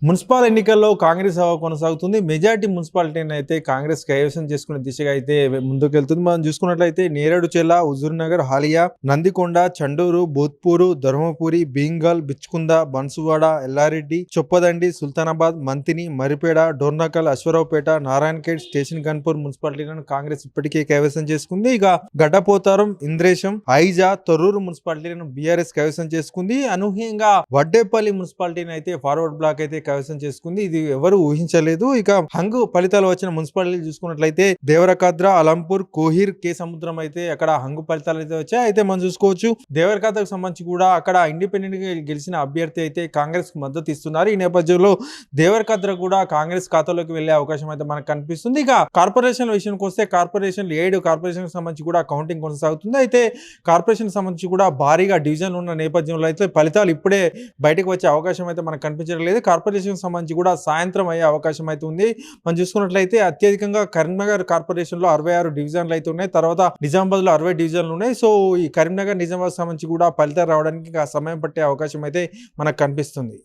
Municipal ఎన్నికల్లో కాంగ్రెస్ హవా కొనసాగుతుంది. మెజారిటీ మున్సిపాలిటీని అయితే కాంగ్రెస్ కైవసం చేసుకునే దిశగా అయితే ముందుకెళ్తుంది. మనం చూసుకున్నట్లయితే నేరేడుచెల్ల, హుజూర్నగర్, హాలియా, నందికొండ, చండూరు, భూత్పూరు, ధర్మపురి, భీంగల్, బిచ్కుంద, బన్సువాడ, ఎల్లారెడ్డి, చొప్పదండి, సుల్తానాబాద్, మంతిని, మరిపేడ, డోర్నకల్, అశ్వరావుపేట, నారాయణఖేడ్, స్టేషన్ గన్పూర్ మున్సిపాలిటీలను కాంగ్రెస్ ఇప్పటికే కైవసం చేసుకుంది. ఇక గడ్డపోతారం, ఇంద్రేశం, ఐజా, తొర్రూరు మున్సిపాలిటీలను బీఆర్ఎస్ కైవసం చేసుకుంది. అనూహ్యంగా వడ్డేపల్లి మున్సిపాలిటీని అయితే ఫార్వర్డ్ బ్లాక్ అయితే కైవసం చేసుకుంది. ఇది ఎవరు ఊహించలేదు. ఇక హంగు ఫలితాలు వచ్చిన మున్సిపాలిటీలు చూసుకున్నట్లయితే దేవరకద్ర, అలంపూర్, కోహిర్, కే సముద్రం అయితే అక్కడ హంగు ఫలితాలు అయితే వచ్చాయి. అయితే మనం చూసుకోవచ్చు దేవరకద్రకు సంబంధించి కూడా అక్కడ ఇండిపెండెంట్ గా గెలిచిన అభ్యర్థి అయితే కాంగ్రెస్ కు మద్దతు ఇస్తున్నారు. ఈ నేపథ్యంలో దేవరకద్ర కూడా కాంగ్రెస్ ఖాతాలోకి వెళ్లే అవకాశం అయితే మనకు కనిపిస్తుంది. ఇక కార్పొరేషన్ విషయానికి వస్తే కార్పొరేషన్ 7 కార్పొరేషన్ సంబంధించి కూడా కౌంటింగ్ కొనసాగుతుంది. అయితే కార్పొరేషన్ సంబంధించి కూడా భారీగా డివిజన్లు ఉన్న నేపథ్యంలో అయితే ఫలితాలు ఇప్పుడే బయటకు వచ్చే అవకాశం అయితే మనకు కనిపించడం లేదు. కార్పొరేషన్ సంబంధించి కూడా సాయంత్రం అయ్యే అవకాశం అయితే ఉంది. మనం చూసుకున్నట్లయితే అత్యధికంగా కరీంనగర్ కార్పొరేషన్ లో 66 డివిజన్లు అయితే ఉన్నాయి. తర్వాత నిజామాబాద్ లో 60 డివిజన్లు ఉన్నాయి. సో ఈ కరీంనగర్, నిజామాబాద్ సంబంధించి కూడా ఫలితాలు రావడానికి సమయం పట్టే అవకాశం అయితే మనకు కనిపిస్తుంది.